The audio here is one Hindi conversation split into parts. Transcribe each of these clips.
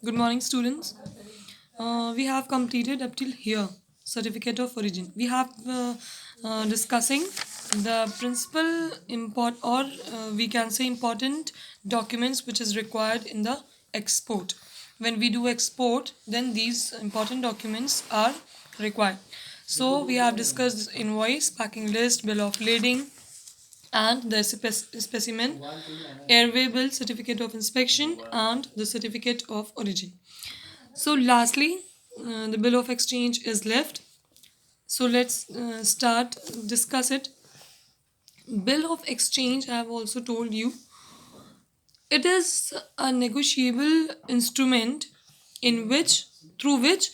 Good morning, students. We have completed up till here certificate of origin. We have discussing the principal import or we can say important documents which is required in the export. When we do export, then these important documents are required. So we have discussed invoice, packing list, bill of lading, and the specimen, airway bill, certificate of inspection, and the certificate of origin. So, lastly, the bill of exchange is left. So, let's start discuss it. Bill of exchange, I have also told you, it is a negotiable instrument in which through which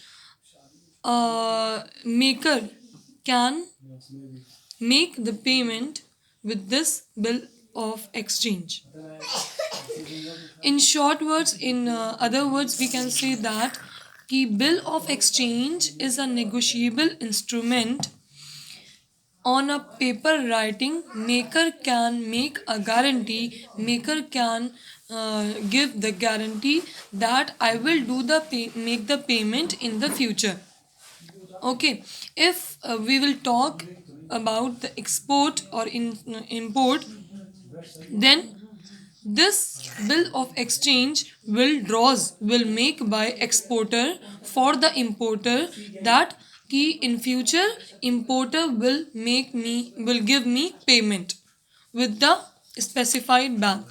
a maker can make the payment with this bill of exchange. In short words, in other words, we can say that the bill of exchange is a negotiable instrument. On a paper writing, maker can make a guarantee, maker can give the guarantee that I will do the make the payment in the future. Okay, if we will talk about the export or import, then this bill of exchange will make by exporter for the importer that ki in future importer will give me payment with the specified bank.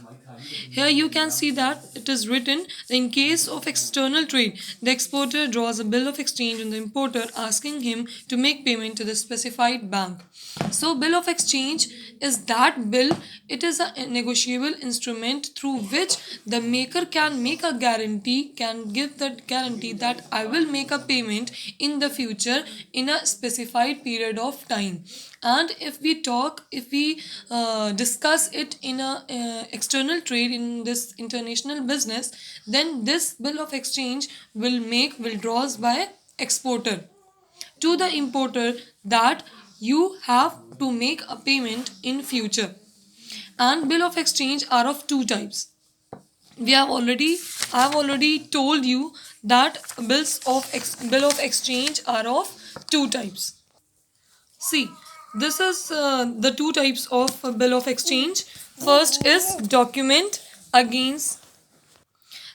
Here you can see that it is written, in case of external trade, the exporter draws a bill of exchange on the importer asking him to make payment to the specified bank. So bill of exchange is that bill, it is a negotiable instrument through which the maker can make a guarantee, can give the guarantee that I will make a payment in the future in a specified period of time. And if we discuss it in a external trade in this international business, then this bill of exchange will draws by exporter to the importer that you have to make a payment in future. And bill of exchange are of two types. We have already I have already told you that bill of exchange are of two types. See, this is the two types of bill of exchange. First is document against.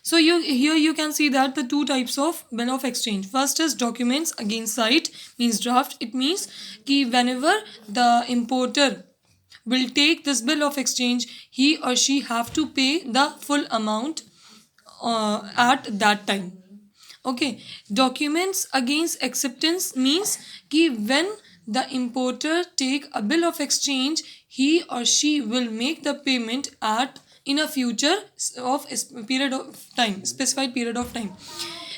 So you can see that the two types of bill of exchange. First is documents against site, means draft. It means कि whenever the importer will take this bill of exchange, he or she have to pay the full amount at that time. Okay, documents against acceptance means कि when the importer take a bill of exchange, he or she will make the payment at in a future of period of time, specified period of time.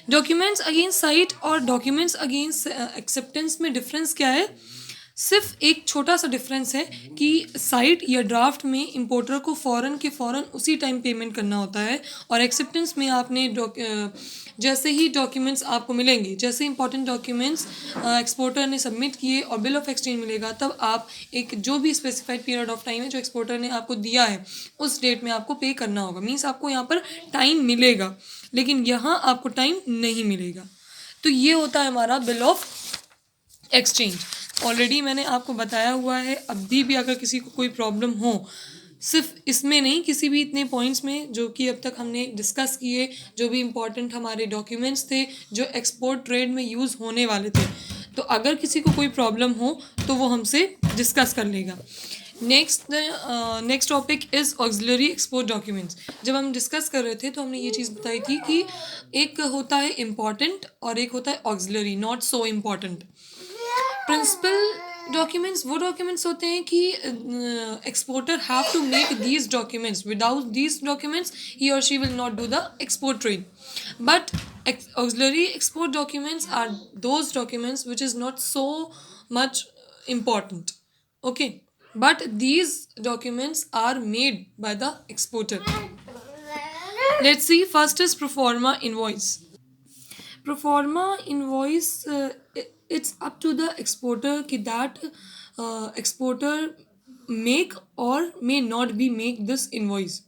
Documents against site और डॉक्यूमेंट्स अगेंस्ट एक्सेप्टेंस में डिफरेंस क्या है? सिर्फ एक छोटा सा डिफरेंस है कि साइट या ड्राफ्ट में इंपोर्टर को फ़ौरन के फ़ौरन उसी टाइम पेमेंट करना होता है, और एक्सेप्टेंस में आपने जैसे ही डॉक्यूमेंट्स आपको मिलेंगे, जैसे इंपॉर्टेंट डॉक्यूमेंट्स एक्सपोर्टर ने सबमिट किए और बिल ऑफ एक्सचेंज मिलेगा, तब आप एक जो भी स्पेसिफाइड पीरियड ऑफ टाइम है जो एक्सपोर्टर ने आपको दिया है उस डेट में आपको पे करना होगा. मीन्स आपको यहाँ पर टाइम मिलेगा, लेकिन यहाँ आपको टाइम नहीं मिलेगा. तो ये होता है हमारा बिल ऑफ एक्सचेंज. ऑलरेडी मैंने आपको बताया हुआ है. अभी भी अगर किसी को कोई प्रॉब्लम हो, सिर्फ इसमें नहीं, किसी भी इतने पॉइंट्स में जो कि अब तक हमने डिस्कस किए, जो भी इम्पोर्टेंट हमारे डॉक्यूमेंट्स थे जो एक्सपोर्ट ट्रेड में यूज़ होने वाले थे, तो अगर किसी को कोई प्रॉब्लम हो तो वो हमसे डिस्कस कर लेगा. Next topic is auxiliary export documents. जब हम डिस्कस कर रहे थे तो हमने ये चीज़ बताई थी कि एक होता है इम्पॉर्टेंट और एक होता है auxiliary, not so important. Principal documents वो डॉक्यूमेंट्स होते हैं कि exporter have to make these documents. Without these documents he और she will not do the export trade. But auxiliary export documents are those documents which is not so much important. Okay, but these documents are made by the exporter. Let's see, first is proforma invoice. Proforma invoice, it's up to the exporter कि that exporter make or may not be make this invoice.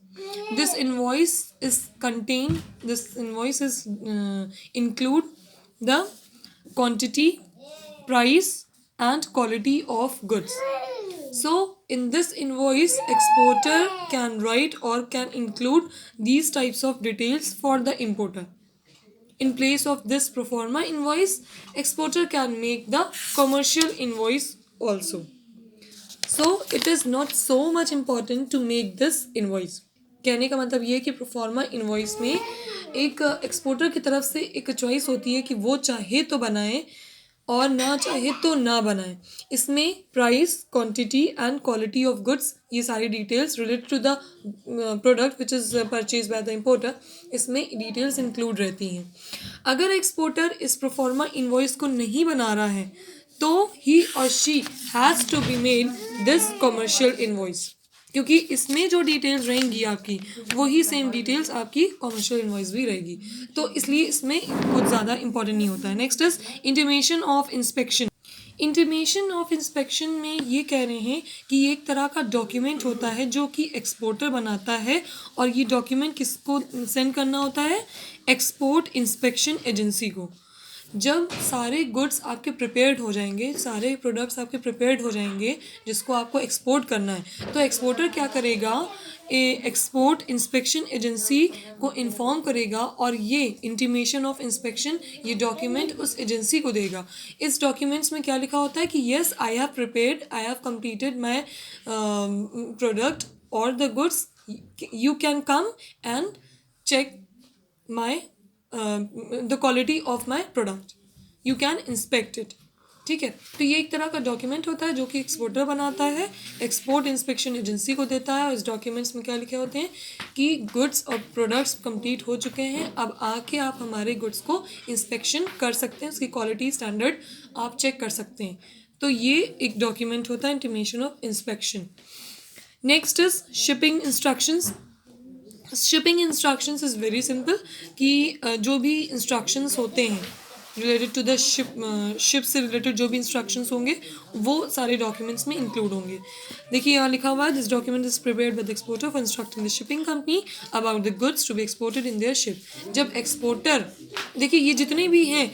This invoice is contained. This invoice is include the quantity, price, and quality of goods. So in this invoice, exporter can write or can include these types of details for the importer. In place of this pro forma invoice, exporter can make the commercial invoice also. So it is not so much important to make this invoice. कहने का मतलब ये है कि प्रोफॉर्मा इनवॉइस में एक एक्सपोर्टर की तरफ से एक चॉइस होती है कि वो चाहे तो बनाए और ना चाहे तो ना बनाए. इसमें price, quantity and quality of goods, ये सारी details related to the product which is purchase by the importer, इसमें डिटेल्स इंक्लूड रहती हैं. अगर एक्सपोर्टर इस प्रोफॉर्मा इनवॉइस को नहीं बना रहा है तो ही और she has to be made this commercial invoice, क्योंकि इसमें जो डिटेल्स रहेंगी आपकी वही सेम डिटेल्स आपकी कॉमर्शियल इनवॉइस भी रहेगी. तो इसलिए इसमें कुछ ज़्यादा इंपॉर्टेंट नहीं होता है. Next is intimation of inspection. Intimation of inspection में ये कह रहे हैं कि ये एक तरह का डॉक्यूमेंट होता है जो कि एक्सपोर्टर बनाता है, और ये डॉक्यूमेंट किसको सेंड करना होता है? एक्सपोर्ट इंस्पेक्शन एजेंसी को. जब सारे गुड्स आपके प्रिपेयर्ड हो जाएंगे, सारे प्रोडक्ट्स आपके प्रिपेयर्ड हो जाएंगे जिसको आपको एक्सपोर्ट करना है, तो एक्सपोर्टर क्या करेगा? एक्सपोर्ट इंस्पेक्शन एजेंसी को इन्फॉर्म करेगा और ये इंटीमेशन ऑफ इंस्पेक्शन, ये डॉक्यूमेंट उस एजेंसी को देगा. इस डॉक्यूमेंट्स में क्या लिखा होता है कि yes I have prepared, I have completed my product or the goods, you can come and check my the quality of my product, you can inspect it. ठीक है, तो ये एक तरह का डॉक्यूमेंट होता है जो कि एक्सपोर्टर बनाता है, एक्सपोर्ट इंस्पेक्शन एजेंसी को देता है. और इस डॉक्यूमेंट्स में क्या लिखे होते हैं कि गुड्स और प्रोडक्ट्स कंप्लीट हो चुके हैं, अब आके आप हमारे गुड्स को इंस्पेक्शन कर सकते हैं, उसकी क्वालिटी स्टैंडर्ड आप चेक कर सकते हैं. तो ये एक डॉक्यूमेंट होता है intimation of inspection. Next is shipping instructions. Shipping instructions is very simple कि जो भी इंस्ट्रक्शंस होते हैं रिलेटेड टू द शिप से रिलेटेड जो भी इंस्ट्रक्शंस होंगे वो सारे डॉक्यूमेंट्स में इंक्लूड होंगे. देखिए यहाँ लिखा हुआ है, this document is prepared by the exporter for instructing the shipping company about the goods to be exported in their ship. जब एक्सपोर्टर, देखिए ये जितने भी हैं,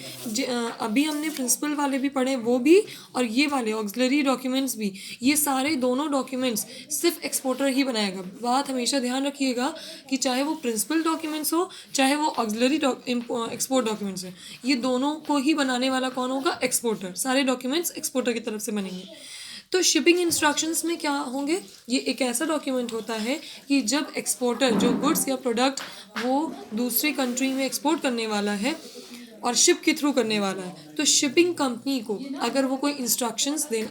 अभी हमने प्रिंसिपल वाले भी पढ़े वो भी, और ये वाले ऑक्सिलरी डॉक्यूमेंट्स भी, ये सारे दोनों डॉक्यूमेंट्स सिर्फ एक्सपोर्टर ही बनाएगा. बात हमेशा ध्यान रखिएगा कि चाहे वो प्रिंसिपल डॉक्यूमेंट्स हो चाहे वो ऑक्सिलरी एक्सपोर्ट डॉक्यूमेंट्स हैं, ये दोनों को ही बनाने वाला कौन होगा? एक्सपोर्टर. सारे डॉक्यूमेंट्स एक्सपोर्टर की तरफ से बनेंगे. तो शिपिंग इंस्ट्रक्शंस में क्या होंगे? ये एक ऐसा डॉक्यूमेंट होता है कि जब एक्सपोर्टर जो गुड्स या प्रोडक्ट वो दूसरी कंट्री में एक्सपोर्ट करने वाला है और शिप के थ्रू करने वाला है, तो शिपिंग कंपनी को अगर वो कोई इंस्ट्रक्शंस दे,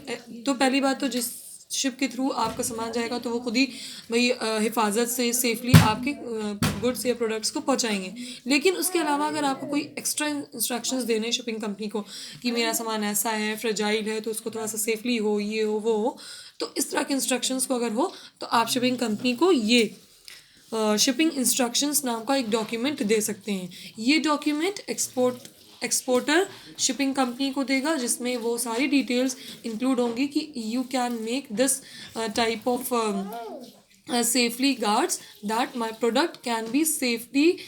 तो पहली बात तो जिस शिप के थ्रू आपका सामान जाएगा तो वो खुद ही भाई हिफाजत से सेफली आपके गुड्स या प्रोडक्ट्स को पहुंचाएंगे. लेकिन उसके अलावा अगर आपको कोई एक्स्ट्रा इंस्ट्रक्शंस देने शिपिंग कंपनी को कि मेरा सामान ऐसा है, फ्रेजाइल है, तो उसको थोड़ा सा सेफली हो, ये हो, वो हो, तो इस तरह के इंस्ट्रक्शंस को अगर हो तो आप शिपिंग कंपनी को ये शिपिंग इंस्ट्रक्शंस नाम का एक डॉक्यूमेंट दे सकते हैं. ये डॉक्यूमेंट एक्सपोर्टर शिपिंग कंपनी को देगा जिसमें वो सारी डिटेल्स इंक्लूड होंगी कि you can make this type of safely guards that my product can be safely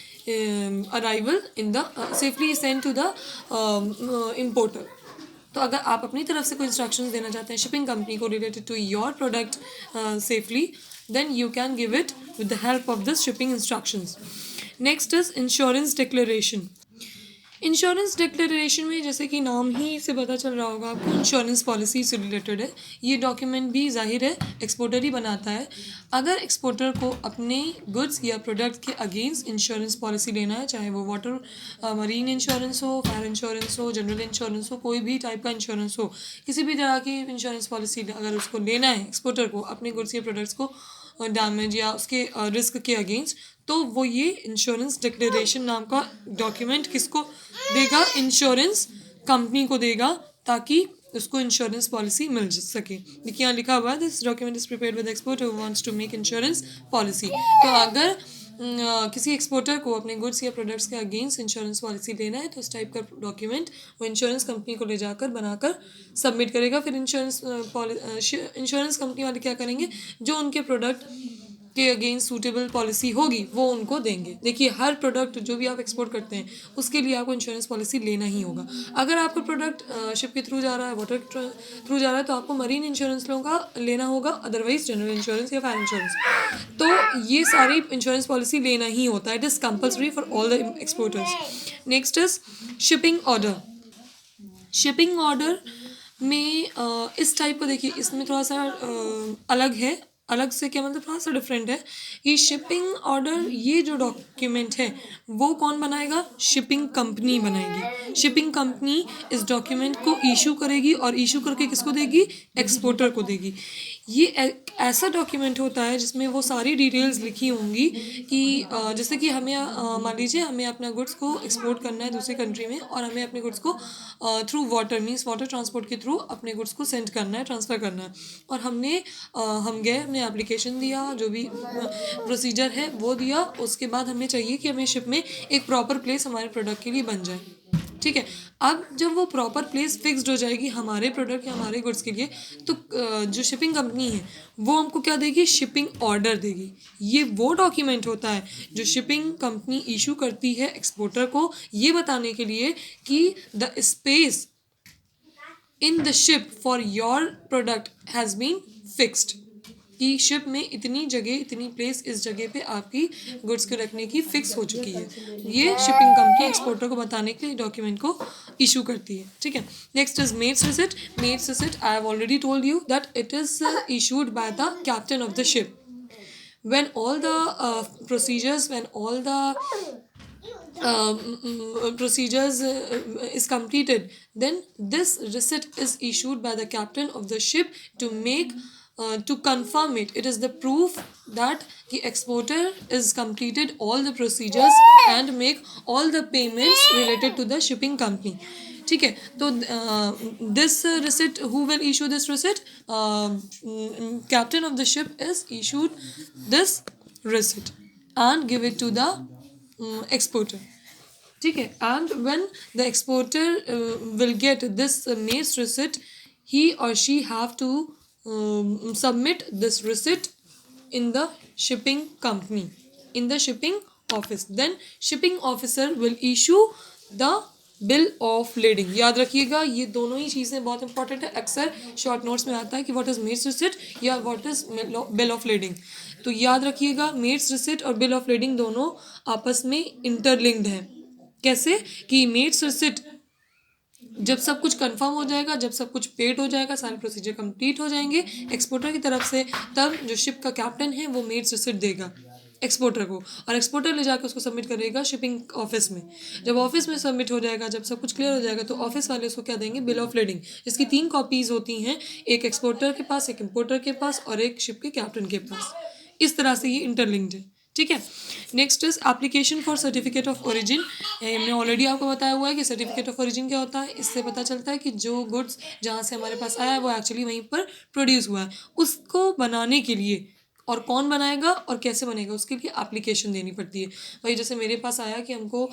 arrival in the safely sent to the importer. तो अगर आप अपनी तरफ से कोई इंस्ट्रक्शंस देना चाहते हैं शिपिंग कंपनी को related to your product safely, then you can give it with the help of this shipping instructions. Next is insurance declaration. Insurance declaration में जैसे कि नाम ही से पता चल रहा होगा आपको, इंश्योरेंस पॉलिसी से रिलेटेड है. ये डॉक्यूमेंट भी जाहिर है एक्सपोर्टर ही बनाता है. अगर एक्सपोर्टर को अपने गुड्स या प्रोडक्ट के अगेंस्ट इंश्योरेंस पॉलिसी लेना है, चाहे वो वाटर मरीन इंश्योरेंस हो, फायर इंश्योरेंस हो, जनरल इंश्योरेंस हो, कोई भी टाइप का इंश्योरेंस हो, किसी भी तरह की इंश्योरेंस पॉलिसी अगर उसको लेना है एक्सपोर्टर को अपने गुड्स या प्रोडक्ट्स को डैमेज या उसके रिस्क के अगेंस्ट, तो वो ये इंश्योरेंस डिक्लेरेशन नाम का डॉक्यूमेंट किसको देगा? इंश्योरेंस कंपनी को देगा, ताकि उसको इंश्योरेंस पॉलिसी मिल सके. देखिए यहाँ लिखा हुआ है, this document is prepared with exporter who wants to make insurance policy. तो अगर किसी एक्सपोर्टर को अपने गुड्स या प्रोडक्ट्स के अगेंस्ट इंश्योरेंस पॉलिसी लेना है तो इस टाइप का डॉक्यूमेंट वो इंश्योरेंस कंपनी को ले जाकर बनाकर सबमिट करेगा. फिर इंश्योरेंस कंपनी वाले क्या करेंगे? जो उनके प्रोडक्ट के अगेंस्ट सूटेबल पॉलिसी होगी वो उनको देंगे। देखिए हर प्रोडक्ट जो भी आप एक्सपोर्ट करते हैं उसके लिए आपको इंश्योरेंस पॉलिसी लेना ही होगा। अगर आपका प्रोडक्ट शिप के थ्रू जा रहा है, वाटर थ्रू जा रहा है, तो आपको मरीन इंश्योरेंस लेना होगा, अदरवाइज जनरल इंश्योरेंस या फायर इंश्योरेंस। तो ये सारी इंश्योरेंस पॉलिसी लेना ही होता है। It is compulsory for all the exporters. Next is shipping order. Shipping order में इस टाइप को देखिए, इसमें थोड़ा सा अलग है। अलग से क्या मतलब, थोड़ा सा डिफरेंट है कि शिपिंग ऑर्डर ये जो डॉक्यूमेंट है वो कौन बनाएगा, शिपिंग कंपनी बनाएगी। शिपिंग कंपनी इस डॉक्यूमेंट को इशू करेगी और इशू करके किसको देगी, एक्सपोर्टर को देगी। ये ऐसा डॉक्यूमेंट होता है जिसमें वो सारी डिटेल्स लिखी होंगी कि जैसे कि हमें मान लीजिए हमें अपना गुड्स को एक्सपोर्ट करना है दूसरी कंट्री में और हमें अपने गुड्स को through water means water transport के थ्रू अपने गुड्स को सेंड करना है, ट्रांसफ़र करना है। और हम गए, हमने एप्लीकेशन दिया, जो भी प्रोसीजर है वो दिया। उसके बाद हमें चाहिए कि हमें शिप में एक प्रॉपर प्लेस हमारे प्रोडक्ट के लिए बन जाए। ठीक है, अब जब वो प्रॉपर प्लेस फिक्स्ड हो जाएगी हमारे प्रोडक्ट या हमारे गुड्स के लिए, तो जो शिपिंग कंपनी है वो हमको क्या देगी, शिपिंग ऑर्डर देगी। ये वो डॉक्यूमेंट होता है जो शिपिंग कंपनी इशू करती है एक्सपोर्टर को, ये बताने के लिए कि the space in the ship for your product has been fixed, कि शिप में इतनी जगह, इतनी प्लेस इस जगह पे आपकी गुड्स को रखने की फिक्स हो चुकी है। ये शिपिंग कंपनी एक्सपोर्टर को बताने के लिए डॉक्यूमेंट को इशू करती है। ठीक है, next is mate's receipt. Mate's receipt I have already told you that it is issued by the captain of the ship. when all the procedures when all the procedures is completed, then this receipt is issued by the captain of the ship to make to confirm it. It is the proof that the exporter is completed all the procedures and make all the payments related to the shipping company. ठीक है, तो this receipt, who will issue this receipt, captain of the ship is issued this receipt and give it to the exporter. ठीक है, and when the exporter will get this mate's receipt, he और she have to submit this receipt in the shipping company, in the shipping office. Then shipping officer will issue the bill of lading. याद रखिएगा ये दोनों ही चीज़ें बहुत इंपॉर्टेंट है। अक्सर शॉर्ट नोट्स में आता है कि व्हाट इज मेट्स रिसिट या what is bill of lading. तो याद रखिएगा मेट्स रिसिट और बिल ऑफ लेडिंग दोनों आपस में इंटरलिंक्ड हैं। कैसे कि मेट्स रिसिट जब सब कुछ कंफर्म हो जाएगा, जब सब कुछ पेड हो जाएगा, सारे प्रोसीजर कंप्लीट हो जाएंगे एक्सपोर्टर की तरफ से, तब जो शिप का कैप्टन है वो मेट्स रिसिट देगा एक्सपोर्टर को, और एक्सपोर्टर ले जाकर उसको सबमिट करेगा शिपिंग ऑफिस में। जब ऑफिस में सबमिट हो जाएगा, जब सब कुछ क्लियर हो जाएगा, तो ऑफिस वाले उसको क्या देंगे, बिल ऑफ लेडिंग, जिसकी 3 कॉपीज़ होती हैं, एक एक्सपोर्टर के पास, एक इम्पोर्टर के पास और एक शिप के कैप्टन के पास। इस तरह से ये इंटरलिंक्ड है। ठीक है, next is application for certificate of origin. हमने ऑलरेडी आपको बताया हुआ है कि सर्टिफिकेट ऑफ ओरिजिन क्या होता है। इससे पता चलता है कि जो गुड्स जहाँ से हमारे पास आया है वो एक्चुअली वहीं पर प्रोड्यूस हुआ है। उसको बनाने के लिए, और कौन बनाएगा और कैसे बनेगा, उसके लिए एप्लीकेशन देनी पड़ती है। वही जैसे मेरे पास आया कि हमको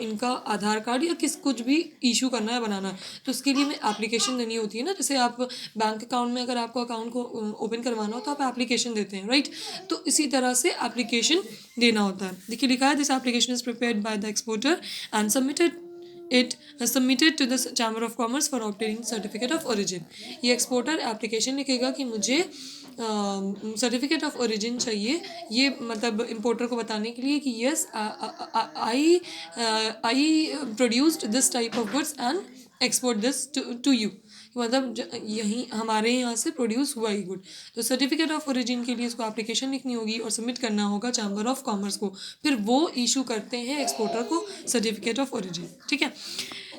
इनका आधार कार्ड या कुछ भी इशू करना है, बनाना है, तो उसके लिए हमें एप्लीकेशन देनी होती है ना। जैसे आप बैंक अकाउंट में अगर आपको अकाउंट को ओपन करवाना हो तो आप एप्लीकेशन देते हैं, राइट। तो इसी तरह से एप्लीकेशन देना होता है। देखिए लिखा है, this application is prepared by the exporter and submitted to the chamber of commerce for obtaining certificate of origin. ये एक्सपोर्टर एप्लीकेशन लिखेगा कि मुझे सर्टिफिकेट ऑफ ओरिजिन चाहिए, ये मतलब इम्पोर्टर को बताने के लिए कि yes I produced this type of goods and export this to you, मतलब यहीं हमारे यहाँ से प्रोड्यूस हुआ ही गुड। तो सर्टिफिकेट ऑफ ओरिजिन के लिए इसको एप्लीकेशन लिखनी होगी और सबमिट करना होगा चैम्बर ऑफ कॉमर्स को, फिर वो इशू करते हैं एक्सपोर्टर को सर्टिफिकेट ऑफ ओरिजिन। ठीक है,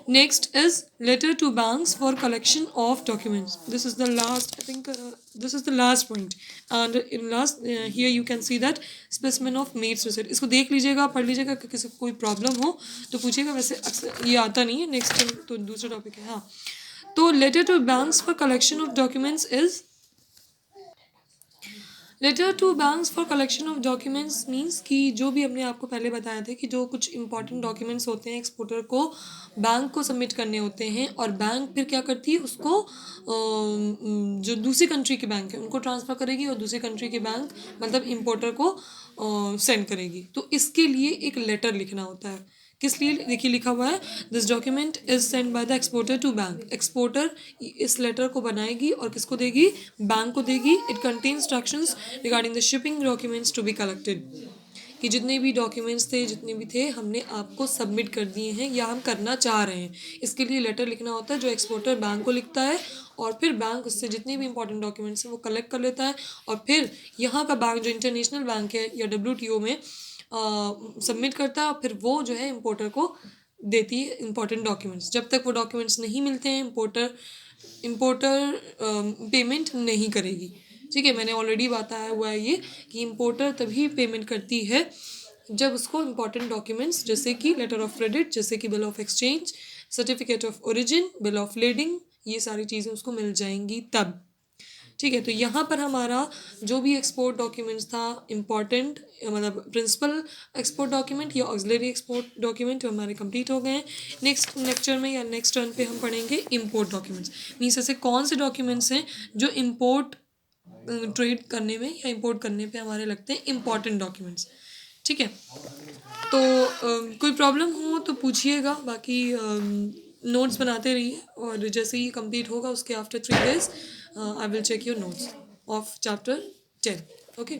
next is letter to banks for collection of documents. This is the last, I think this is the last point and in last here you can see that specimen of mate's receipt. इसको देख लीजिएगा, पढ़ लीजिएगा, किसी को कोई प्रॉब्लम हो तो पूछिएगा। वैसे अक्सर ये आता नहीं है, नेक्स्ट तो दूसरा टॉपिक है। हाँ, तो letter to banks for collection of documents is letter to banks for collection of documents means कि जो भी हमने आपको पहले बताया था कि जो कुछ इंपॉर्टेंट डॉक्यूमेंट्स होते हैं एक्सपोर्टर को बैंक को सबमिट करने होते हैं और बैंक फिर क्या करती है उसको जो दूसरी कंट्री के बैंक है उनको ट्रांसफ़र करेगी और दूसरी कंट्री के बैंक मतलब इंपोर्टर को सेंड करेगी। तो इसके लिए एक लेटर लिखना होता है। किस लिए देखिए लिखा हुआ है, this document is send by the exporter to bank. Exporter इस लेटर को बनाएगी और किसको देगी, बैंक को देगी। It contain instructions regarding the shipping documents to be collected, कि जितने भी डॉक्यूमेंट्स थे जितने भी थे हमने आपको सबमिट कर दिए हैं या हम करना चाह रहे हैं। इसके लिए लेटर लिखना होता है जो एक्सपोर्टर बैंक को लिखता है और फिर बैंक उससे जितने भी इंपॉर्टेंट डॉक्यूमेंट्स हैं वो कलेक्ट कर लेता है और फिर यहाँ का बैंक जो इंटरनेशनल बैंक है या WTO में सबमिट करता है और फिर वो जो है इम्पोर्टर को देती है इंपॉर्टेंट डॉक्यूमेंट्स। जब तक वो डॉक्यूमेंट्स नहीं मिलते हैं इम्पोर्टर पेमेंट नहीं करेगी। ठीक है, मैंने ऑलरेडी बताया हुआ है ये कि इम्पोर्टर तभी पेमेंट करती है जब उसको इम्पॉर्टेंट डॉक्यूमेंट्स जैसे कि लेटर ऑफ क्रेडिट, जैसे कि bill of exchange, certificate of origin, bill of lading, ये सारी चीज़ें उसको मिल जाएंगी तब। ठीक है, तो यहाँ पर हमारा जो भी एक्सपोर्ट डॉक्यूमेंट्स था इम्पॉर्टेंट मतलब प्रिंसिपल एक्सपोर्ट डॉक्यूमेंट या ऑक्सिलरी एक्सपोर्ट डॉक्यूमेंट हमारे कंप्लीट हो गए हैं। नेक्स्ट लेक्चर में या नेक्स्ट टर्न पे हम पढ़ेंगे इम्पोर्ट डॉक्यूमेंट्स। मीन्स ऐसे कौन से डॉक्यूमेंट्स हैं जो इम्पोर्ट ट्रेड करने में या इम्पोर्ट करने पे हमारे लगते हैं इम्पॉर्टेंट डॉक्यूमेंट्स। ठीक है, तो कोई प्रॉब्लम हो तो पूछिएगा, बाकी नोट्स बनाते रहिए और जैसे ही कंप्लीट होगा उसके after 3 days I will check your notes of chapter 10। Okay.